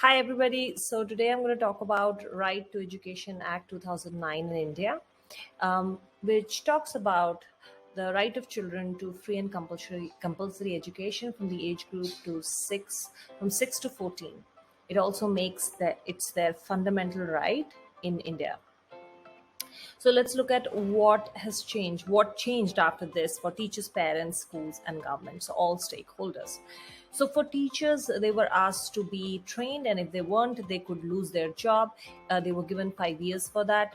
Hi, everybody. So today I'm going to talk about Right to Education Act 2009 in India, which talks about the right of children to free and compulsory education from the age group from 6 to 14. It also makes that it's their fundamental right in India. So let's look at what has changed, what changed after this for teachers, parents, schools, and government, so all stakeholders. So for teachers, they were asked to be trained, and if they weren't, they could lose their job. They were given 5 years for that.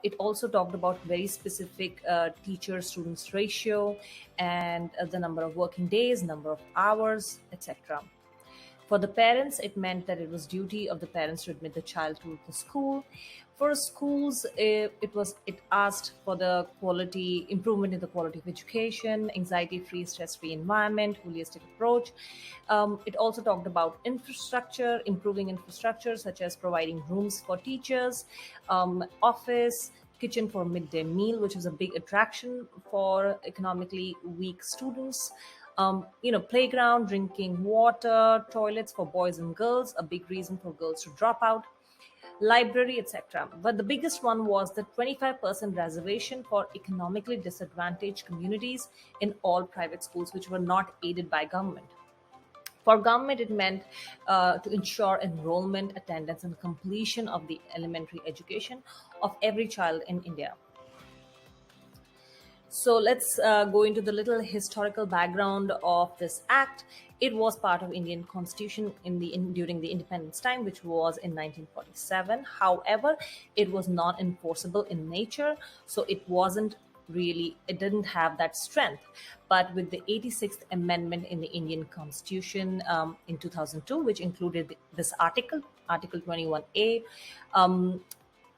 It also talked about very specific teacher students ratio and the number of working days, number of hours, etc. For the parents, it meant that it was duty of the parents to admit the child to the school. For schools, it asked for the quality improvement in the quality of education, anxiety-free, stress-free environment, holistic approach. It also talked about infrastructure, improving infrastructure such as providing rooms for teachers, office, kitchen for midday meal, which was a big attraction for economically weak students. Playground, drinking water, toilets for boys and girls, a big reason for girls to drop out, library, etc. But the biggest one was the 25% reservation for economically disadvantaged communities in all private schools, which were not aided by government. For government, it meant to ensure enrollment, attendance, and completion of the elementary education of every child in India. So let's go into the little historical background of this act. It was part of Indian Constitution during the independence time, which was in 1947. However, it was not enforceable in nature, so it didn't have that strength. But with the 86th Amendment in the Indian Constitution in 2002, which included this Article 21A,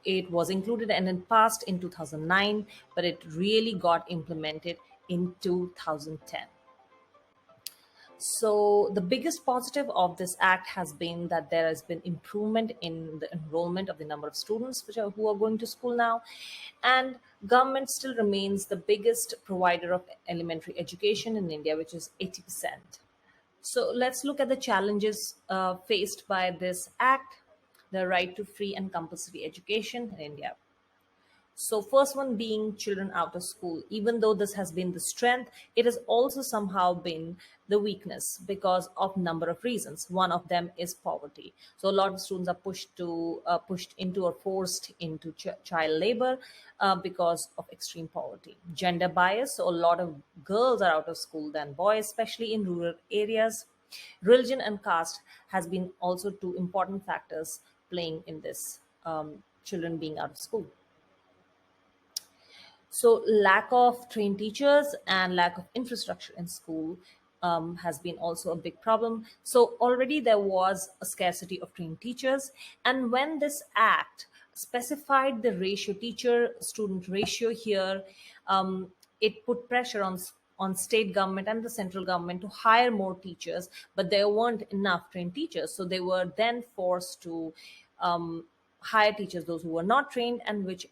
it was included and then passed in 2009, but it really got implemented in 2010. So the biggest positive of this act has been that there has been improvement in the enrollment of the number of students who are going to school now, and government still remains the biggest provider of elementary education in India, which is 80%. So let's look at the challenges faced by this act, the right to free and compulsory education in India. So first one being children out of school. Even though this has been the strength, it has also somehow been the weakness because of number of reasons. One of them is poverty. So a lot of students are pushed into or forced into child labor because of extreme poverty. Gender bias. So a lot of girls are out of school than boys, especially in rural areas. Religion and caste has been also two important factors playing in this children being out of school. So lack of trained teachers and lack of infrastructure in school has been also a big problem. So already there was a scarcity of trained teachers, and when this act specified the ratio, teacher student ratio here, it put pressure on state government and the central government to hire more teachers, but there weren't enough trained teachers, so they were then forced to hire teachers, those who were not trained, and which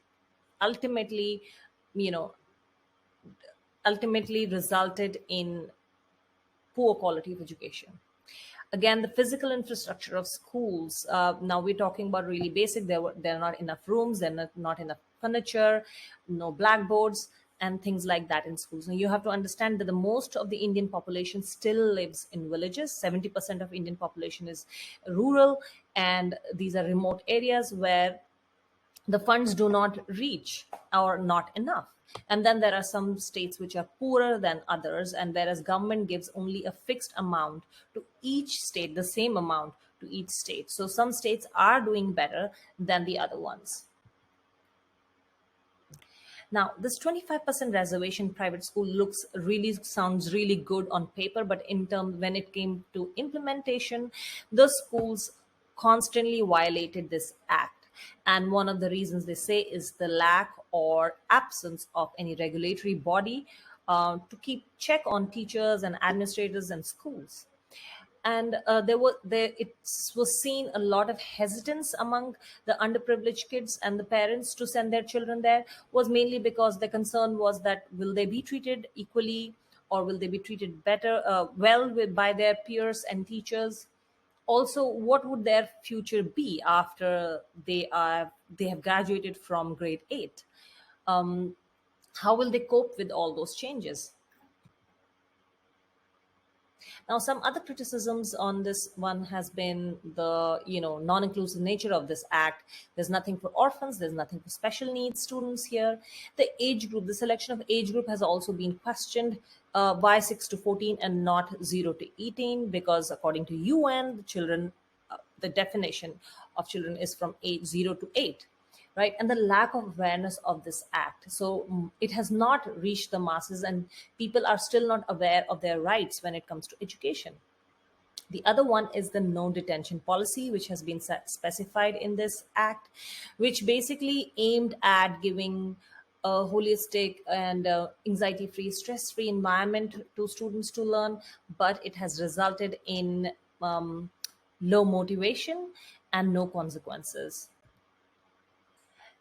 ultimately you know ultimately resulted in poor quality of education. Again, the physical infrastructure of schools, now we're talking about really basic. There are not enough rooms, there are not enough furniture, no blackboards and things like that in schools. Now you have to understand that the most of the Indian population still lives in villages. 70% of Indian population is rural, and these are remote areas where the funds do not reach or not enough. And then there are some states which are poorer than others, and whereas government gives only a fixed amount to each state, the same amount to each state, so some states are doing better than the other ones. Now, this 25% reservation private school sounds really good on paper, but in terms when it came to implementation, the schools constantly violated this act. And one of the reasons they say is the lack or absence of any regulatory body to keep check on teachers and administrators and schools. And it was seen a lot of hesitance among the underprivileged kids and the parents to send their children there, was mainly because the concern was that will they be treated equally, or will they be treated better by their peers and teachers, also what would their future be after they have graduated from grade 8. How will they cope with all those changes? Now, some other criticisms on this one has been the non-inclusive nature of this act. There's nothing for orphans. There's nothing for special needs students here. The age group, the selection of age group has also been questioned. Why 6 to 14 and not 0 to 18? Because according to UN, the definition of children is from age 0 to 8, right? And the lack of awareness of this act, so it has not reached the masses, and people are still not aware of their rights when it comes to education. The other one is the no detention policy, which has been specified in this act, which basically aimed at giving a holistic and anxiety free, stress free environment to students to learn, but it has resulted in low motivation and no consequences.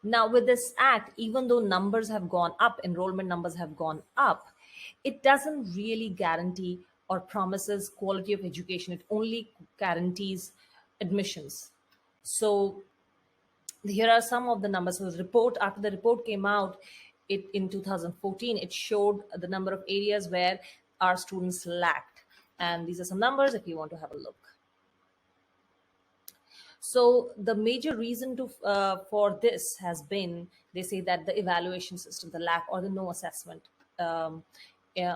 Now, with this act, even though numbers have gone up, enrollment numbers have gone up, it doesn't really guarantee or promises quality of education. It only guarantees admissions. So here are some of the numbers. So the report, after the report came out, it in 2014, it showed the number of areas where our students lacked. And these are some numbers if you want to have a look. So the major reason for this has been, they say that the evaluation system, the lack or the no assessment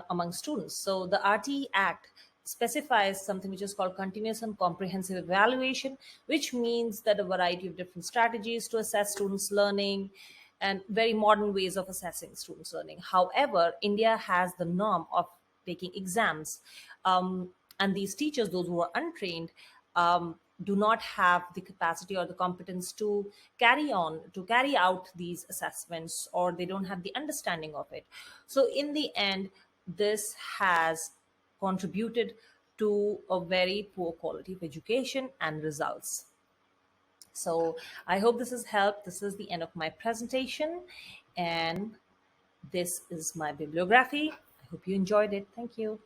among students. So the RTE Act specifies something which is called continuous and comprehensive evaluation, which means that a variety of different strategies to assess students' learning and very modern ways of assessing students' learning. However, India has the norm of taking exams. And these teachers, those who are untrained, do not have the capacity or the competence to carry out these assessments, or they don't have the understanding of it. So in the end, this has contributed to a very poor quality of education and results. So I hope this has helped. This is the end of my presentation, and this is my bibliography. I hope you enjoyed it. Thank you.